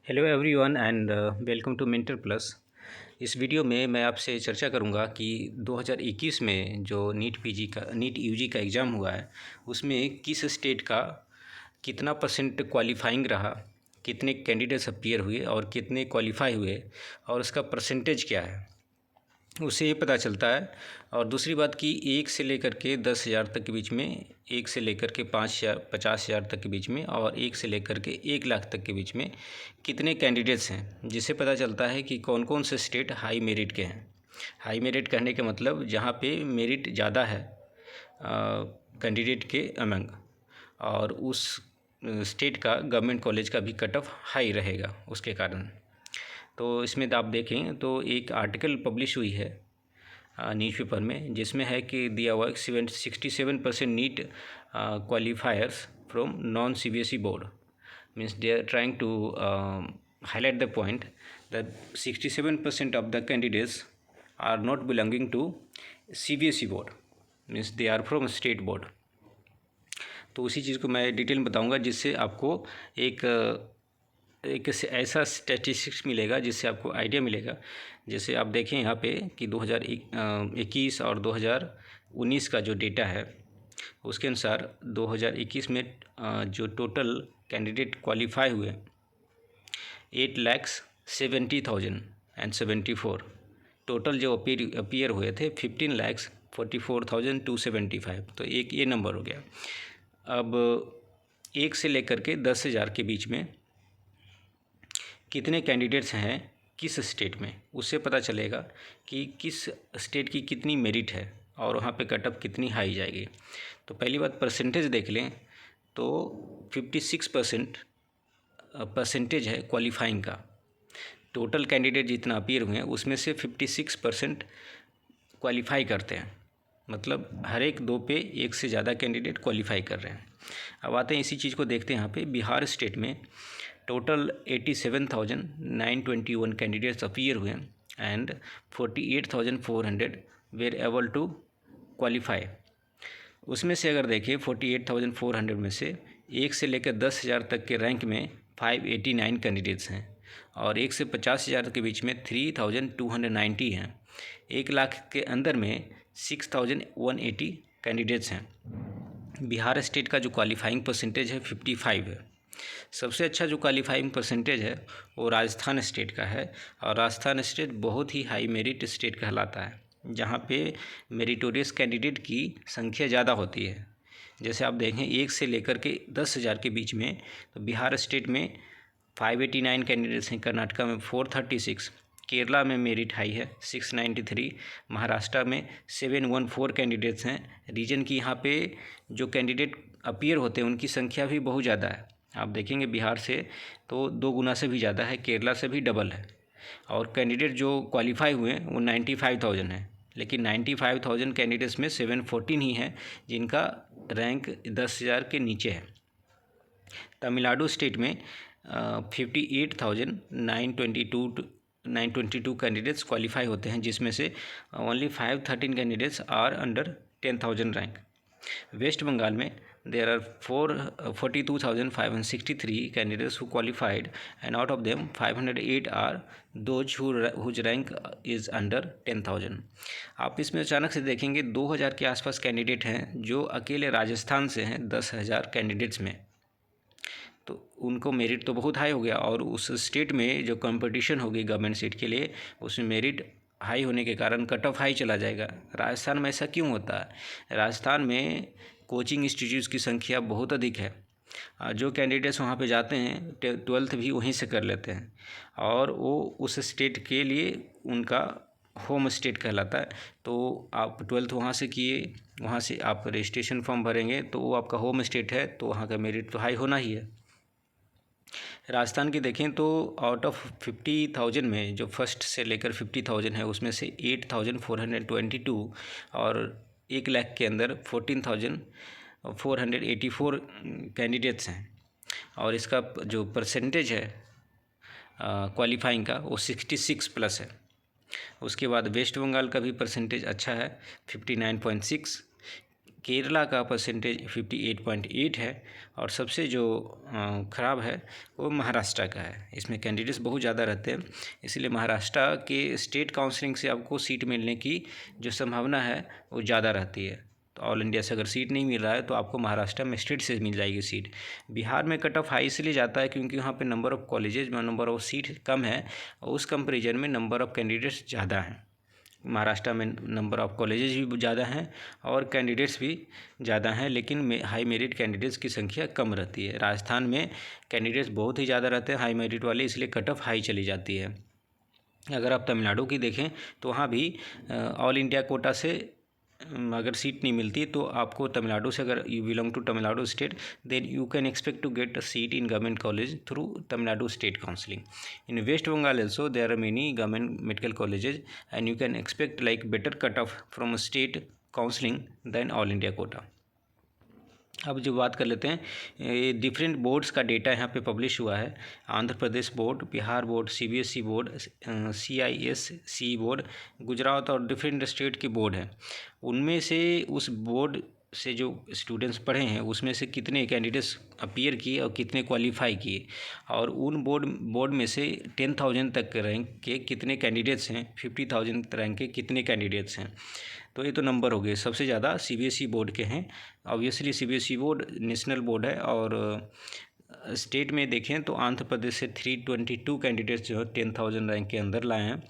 Hello everyone and welcome to mentor plus. इस video में मैं आपसे चर्चा करूंगा कि 2021 में जो नीट यूजी का एग्ज़ाम हुआ है उसमें किस स्टेट का कितना परसेंट क्वालिफाइंग रहा, कितने कैंडिडेट्स अपीयर हुए और कितने क्वालिफाई हुए और उसका परसेंटेज क्या है उससे ये पता चलता है। और दूसरी बात कि 1 से लेकर के 10,000 तक के बीच में, 1 से लेकर के 50,000 तक के बीच में और 1 से लेकर के 1 लाख तक के बीच में कितने कैंडिडेट्स हैं, जिससे पता चलता है कि कौन कौन से स्टेट हाई मेरिट के हैं। हाई मेरिट कहने का मतलब जहाँ पे मेरिट ज़्यादा है कैंडिडेट के अमंग, और उस स्टेट का गवर्नमेंट कॉलेज का भी कट ऑफ हाई रहेगा उसके कारण। तो इसमें आप देखें तो एक आर्टिकल पब्लिश हुई है न्यूज़पेपर में, जिसमें है कि दिया हुआ 67% NEET qualifiers from non CBSE board. Means they are trying to highlight the point that 67% of the candidates are not belonging to CBSE board, means they are from state board। तो उसी चीज़ को मैं डिटेल में बताऊंगा, जिससे आपको एक ऐसा स्टैटिस्टिक्स मिलेगा जिससे आपको आइडिया मिलेगा। जैसे आप देखें यहाँ पे कि 2021 और 2019 का जो डेटा है उसके अनुसार 2021 में जो टोटल कैंडिडेट क्वालिफाई हुए 8,70,074। टोटल जो अपीयर हुए थे 15,44,275। तो एक ये नंबर हो गया। अब 1 से लेकर के 10,000 के बीच में कितने कैंडिडेट्स हैं किस स्टेट में, उससे पता चलेगा कि किस स्टेट की कितनी मेरिट है और वहाँ पे कट ऑफ कितनी हाई जाएगी। तो पहली बात परसेंटेज देख लें तो 56% परसेंटेज है क्वालिफाइंग का। टोटल कैंडिडेट जितना अपीयर हुए हैं उसमें से 56% क्वालिफाई करते हैं, मतलब हर एक दो पे एक से ज़्यादा कैंडिडेट क्वालिफाई कर रहे हैं। अब आते हैं इसी चीज़ को देखते हैं। यहाँ पे बिहार स्टेट में टोटल 87,921 कैंडिडेट्स अपीयर हुए and 48,400 were able to qualify. उसमें से अगर देखें 48,400 में से 1 से लेकर 10,000 तक के रैंक में 589 कैंडिडेट्स हैं और 1 से 50,000 के बीच में 3,290 हैं। 1 लाख के अंदर में 6,180 कैंडिडेट्स हैं। बिहार स्टेट का जो क्वालिफाइंग परसेंटेज है 55 है। सबसे अच्छा जो क्वालिफाइंग परसेंटेज है वो राजस्थान स्टेट का है, और राजस्थान स्टेट बहुत ही हाई मेरिट स्टेट कहलाता है, जहाँ पे मेरिटोरियस कैंडिडेट की संख्या ज़्यादा होती है। जैसे आप देखें 1 से लेकर के 10,000 के बीच में तो बिहार स्टेट में 589 कैंडिडेट्स हैं, कर्नाटका में 436, केरला में मेरिट हाई है 693, महाराष्ट्र में 714 कैंडिडेट्स हैं। रीजन की यहाँ पे जो कैंडिडेट अपीयर होते हैं उनकी संख्या भी बहुत ज़्यादा है। आप देखेंगे बिहार से तो 2 गुना से भी ज़्यादा है, केरला से भी डबल है। और कैंडिडेट जो क्वालिफाई हुए हैं वो 95,000 है, लेकिन 95,000 कैंडिडेट्स में 714 ही हैं जिनका रैंक 10,000 के नीचे है। तमिलनाडु स्टेट में 58,922 कैंडिडेट्स क्वालिफाई होते हैं, जिसमें से only 513 candidates are under 10,000 rank. West Bengal में there are 42,563 candidates who qualified, and out of them 508 are those whose rank is under 10,000। आप इसमें अचानक से देखेंगे 2,000 के आसपास कैंडिडेट हैं जो अकेले राजस्थान से हैं 10,000 कैंडिडेट्स में। तो उनको मेरिट तो बहुत हाई हो गया, और उस स्टेट में जो कंपटीशन होगी गवर्नमेंट सीट के लिए उसमें मेरिट हाई होने के कारण कट ऑफ हाई चला जाएगा। राजस्थान में ऐसा क्यों होता है? राजस्थान में कोचिंग इंस्टीट्यूट्स की संख्या बहुत अधिक है। जो कैंडिडेट्स वहाँ पे जाते हैं 12th भी वहीं से कर लेते हैं, और वो उस स्टेट के लिए उनका होम स्टेट कहलाता है। तो आप 12th वहाँ से किए, वहाँ से आप रजिस्ट्रेशन फॉर्म भरेंगे तो वो आपका होम स्टेट है, तो वहाँ का मेरिट तो हाई होना ही है। राजस्थान की देखें तो आउट ऑफ 50,000 में जो फर्स्ट से लेकर 50,000 है उसमें से 8,422 और 1 लाख के अंदर 14,484 कैंडिडेट्स हैं, और इसका जो परसेंटेज है क्वालिफाइंग का वो 66+ है। उसके बाद वेस्ट बंगाल का भी परसेंटेज अच्छा है 59.6, केरला का परसेंटेज 58.8 है और सबसे जो ख़राब है वो महाराष्ट्र का है। इसमें कैंडिडेट्स बहुत ज़्यादा रहते हैं, इसलिए महाराष्ट्र के स्टेट काउंसलिंग से आपको सीट मिलने की जो संभावना है वो ज़्यादा रहती है। तो ऑल इंडिया से अगर सीट नहीं मिल रहा है तो आपको महाराष्ट्र में स्टेट से मिल जाएगी सीट। बिहार में कट ऑफ हाई इसलिए जाता है क्योंकि वहाँ पे नंबर ऑफ़ कॉलेजेज में नंबर ऑफ़ सीट कम है और उस कंपेरिजन में नंबर ऑफ़ कैंडिडेट्स ज़्यादा हैं। महाराष्ट्र में नंबर ऑफ़ कॉलेजेस भी ज़्यादा हैं और कैंडिडेट्स भी ज़्यादा हैं, लेकिन हाई मेरिट कैंडिडेट्स की संख्या कम रहती है। राजस्थान में कैंडिडेट्स बहुत ही ज़्यादा रहते हैं हाई मेरिट वाले, इसलिए कट ऑफ हाई चली जाती है। अगर आप तमिलनाडु की देखें तो वहाँ भी ऑल इंडिया कोटा से अगर सीट नहीं मिलती तो आपको तमिलनाडु से, अगर you belong to Tamil Nadu state, then you can expect to get a seat in government college through Tamil Nadu state counselling. In West Bengal also there are many government medical colleges and you can expect like better cutoff from state counseling than all India quota. अब जो बात कर लेते हैं, ये different boards का data यहाँ पे पब्लिश हुआ है। Andhra Pradesh board, Bihar board, CBSE board, CISC board, Gujarat और डिफरेंट स्टेट की बोर्ड हैं। उनमें से उस बोर्ड से जो स्टूडेंट्स पढ़े हैं उसमें से कितने कैंडिडेट्स अपीयर किए और कितने क्वालिफाई किए, और उन बोर्ड में से 10,000 तक रैंक के कितने कैंडिडेट्स हैं, 50,000 रैंक के कितने कैंडिडेट्स हैं। तो ये तो नंबर हो गए। सबसे ज़्यादा CBSE बोर्ड के हैं। Obviously CBSE board national board है। और स्टेट में देखें तो आंध्र प्रदेश से 322 कैंडिडेट्स जो है 10,000 रैंक के अंदर लाए हैं।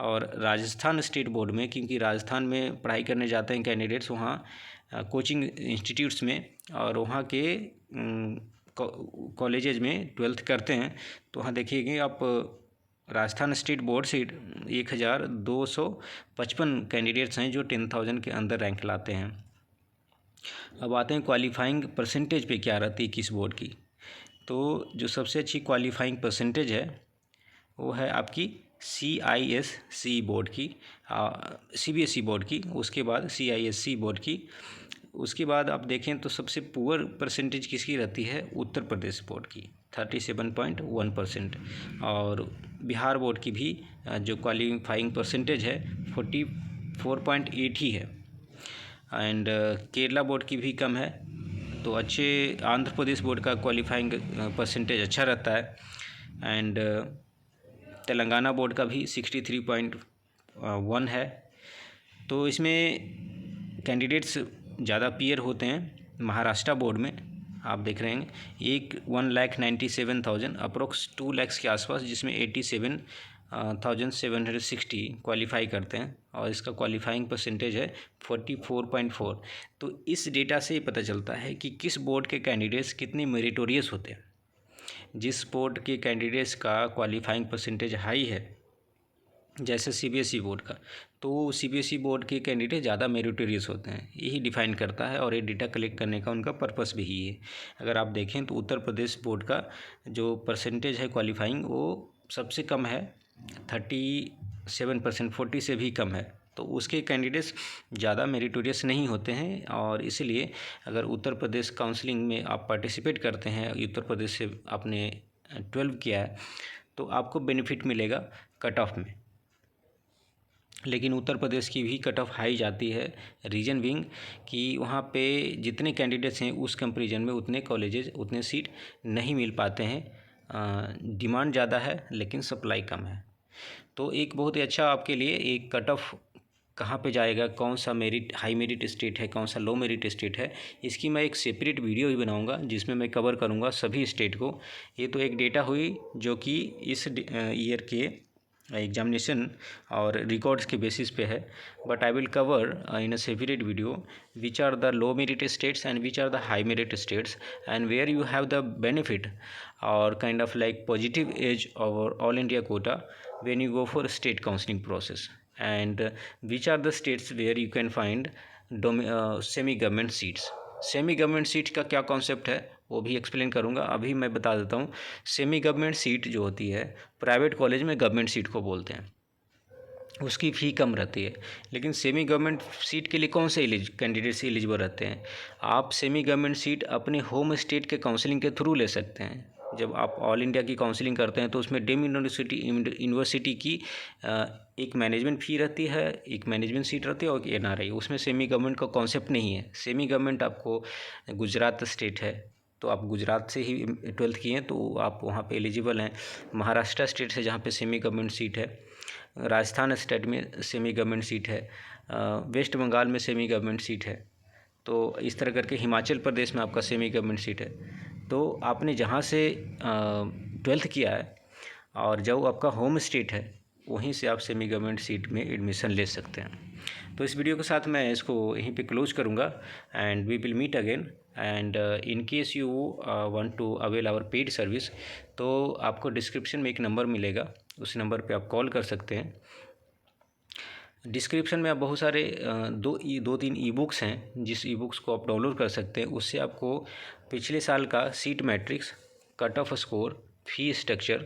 और राजस्थान स्टेट बोर्ड में, क्योंकि राजस्थान में पढ़ाई करने जाते हैं कैंडिडेट्स वहाँ कोचिंग इंस्टीट्यूट्स में, और वहाँ के कॉलेजेज में 12th करते हैं, तो वहाँ देखिएगा आप राजस्थान स्टेट बोर्ड से 1,255 कैंडिडेट्स हैं जो 10,000 के अंदर रैंक लाते हैं। अब आते हैं क्वालिफाइंग परसेंटेज पे क्या रहती है किस बोर्ड की। तो जो सबसे अच्छी क्वालिफाइंग परसेंटेज है वो है आपकी CISC बोर्ड की, CBSE बोर्ड की, उसके बाद CISC बोर्ड की। उसके बाद आप देखें तो सबसे पुअर परसेंटेज किसकी रहती है, उत्तर प्रदेश बोर्ड की 37.1%, और बिहार बोर्ड की भी जो क्वालिफाइंग परसेंटेज है 44.8 ही है। एंड केरला बोर्ड की भी कम है। तो अच्छे आंध्र प्रदेश बोर्ड का क्वालिफाइंग परसेंटेज अच्छा रहता है। एंड तेलंगाना बोर्ड का भी 63.1 है। तो इसमें कैंडिडेट्स ज़्यादा अपीयर होते हैं। महाराष्ट्र बोर्ड में आप देख रहे हैं 1,97,000 अप्रोक्स 2 लाख के आसपास, जिसमें 87,760 क्वालिफाई करते हैं और इसका क्वालिफाइंग परसेंटेज है 44.4। तो इस डेटा से पता चलता है कि किस बोर्ड के कैंडिडेट्स कितने मेरिटोरियस होते हैं। जिस बोर्ड के कैंडिडेट्स का क्वालिफाइंग परसेंटेज हाई है, जैसे CBSE बोर्ड का, तो CBSE बोर्ड के कैंडिडेट ज़्यादा मेरिटोरियस होते हैं। यही डिफाइन करता है और ये डेटा कलेक्ट करने का उनका पर्पस भी ही है। अगर आप देखें तो उत्तर प्रदेश बोर्ड का जो परसेंटेज है क्वालिफाइंग वो सबसे कम है 37%, 40 से भी कम है। तो उसके कैंडिडेट्स ज़्यादा मेरिटोरियस नहीं होते हैं, और इसलिए अगर उत्तर प्रदेश काउंसलिंग में आप पार्टिसिपेट करते हैं, उत्तर प्रदेश से आपने 12 किया है, तो आपको बेनिफिट मिलेगा कट ऑफ में। लेकिन उत्तर प्रदेश की भी कट ऑफ हाई जाती है, रीजन बिंग कि वहाँ पे जितने कैंडिडेट्स हैं उस कंपेरिजन में उतने कॉलेजेस, उतने सीट नहीं मिल पाते हैं। डिमांड ज़्यादा है लेकिन सप्लाई कम है। तो एक बहुत ही अच्छा आपके लिए एक कट ऑफ कहाँ पे जाएगा, कौन सा मेरिट हाई मेरिट स्टेट है, कौन सा लो मेरिट स्टेट है, इसकी मैं एक सेपरेट वीडियो ही बनाऊंगा जिसमें मैं कवर करूंगा सभी स्टेट को। ये तो एक डेटा हुई जो कि इस ईयर के एग्जामिनेशन और रिकॉर्ड्स के बेसिस पे है, but I will cover in a separate video which are the low merit states and which are the high merit states and where you have the benefit और kind of like positive edge over all India quota when you go for state counseling process, and which are the states where you can find semi government seats. Semi government seat का क्या concept है वो भी explain करूँगा। अभी मैं बता देता हूँ, सेमी गवर्नमेंट सीट जो होती है प्राइवेट कॉलेज में गवर्नमेंट सीट को बोलते हैं, उसकी फ़ी कम रहती है। लेकिन सेमी गवर्नमेंट सीट के लिए कौन से कैंडिडेट्स एलिजिबल रहते हैं, आप सेमी गवर्नमेंट सीट अपने होम स्टेट के काउंसलिंग के थ्रू ले सकते हैं। जब आप ऑल इंडिया की काउंसलिंग करते हैं तो उसमें डीम्ड यूनिवर्सिटी की एक मैनेजमेंट फ़ी रहती है, एक मैनेजमेंट सीट रहती है और एक NRI। उसमें सेमी गवर्नमेंट का कॉन्सेप्ट नहीं है। सेमी गवर्नमेंट आपको गुजरात स्टेट है, तो आप गुजरात से ही 12th किए हैं तो आप वहाँ पे एलिजिबल हैं। महाराष्ट्र स्टेट से जहाँ पे सेमी गवर्नमेंट सीट है, राजस्थान स्टेट में सेमी गवर्नमेंट सीट है, वेस्ट बंगाल में सेमी गवर्नमेंट सीट है, तो इस तरह करके हिमाचल प्रदेश में आपका सेमी गवर्नमेंट सीट है। तो आपने जहाँ से 12th किया है और जो आपका होम स्टेट है वहीं से आप सेमी गवर्नमेंट सीट में एडमिशन ले सकते हैं। तो इस वीडियो के साथ मैं इसको यहीं पे क्लोज करूँगा and we will meet again. And in case you want to avail our paid service, तो आपको डिस्क्रिप्शन में एक नंबर मिलेगा, उस नंबर पे आप कॉल कर सकते हैं। डिस्क्रिप्शन में आप बहुत सारे दो तीन ई बुक्स हैं, जिस ई बुक्स को आप डाउनलोड कर सकते हैं। उससे आपको पिछले साल का seat matrix, cut off score, fee structure,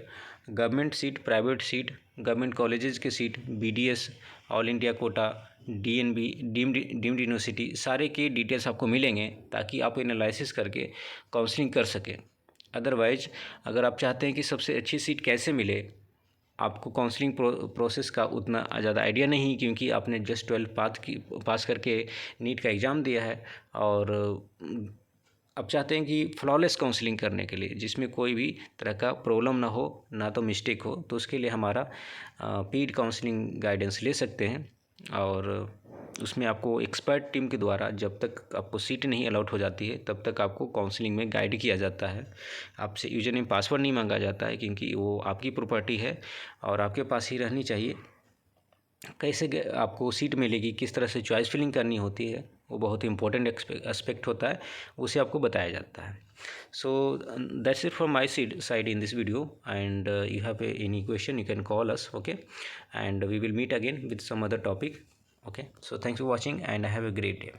government seat, private seat, government colleges के seat, BDS, all India quota, DNB, deemed university, सारे के डिटेल्स आपको मिलेंगे ताकि आप एनालिसिस करके काउंसलिंग कर सकें। अदरवाइज अगर आप चाहते हैं कि सबसे अच्छी सीट कैसे मिले, आपको काउंसलिंग प्रोसेस का उतना ज़्यादा आइडिया नहीं, क्योंकि आपने जस्ट 12 पास करके नीट का एग्ज़ाम दिया है और अब चाहते हैं कि फ्लॉलेस काउंसलिंग करने के लिए जिसमें कोई भी तरह का प्रॉब्लम ना हो, ना तो मिस्टेक हो, तो उसके लिए हमारा पेड काउंसलिंग गाइडेंस ले सकते हैं। और उसमें आपको एक्सपर्ट टीम के द्वारा जब तक आपको सीट नहीं अलॉट हो जाती है तब तक आपको काउंसलिंग में गाइड किया जाता है। आपसे यूजर नेम पासवर्ड नहीं मांगा जाता है, क्योंकि वो आपकी प्रॉपर्टी है और आपके पास ही रहनी चाहिए। कैसे आपको सीट मिलेगी, किस तरह से चॉइस फिलिंग करनी होती है, वो बहुत ही इंपॉर्टेंट एस्पेक्ट होता है, उसे आपको बताया जाता है। So that's it from my side in this video and you have any question you can call us, okay, and we will meet again with some other topic, okay. So thanks for watching and have a great day.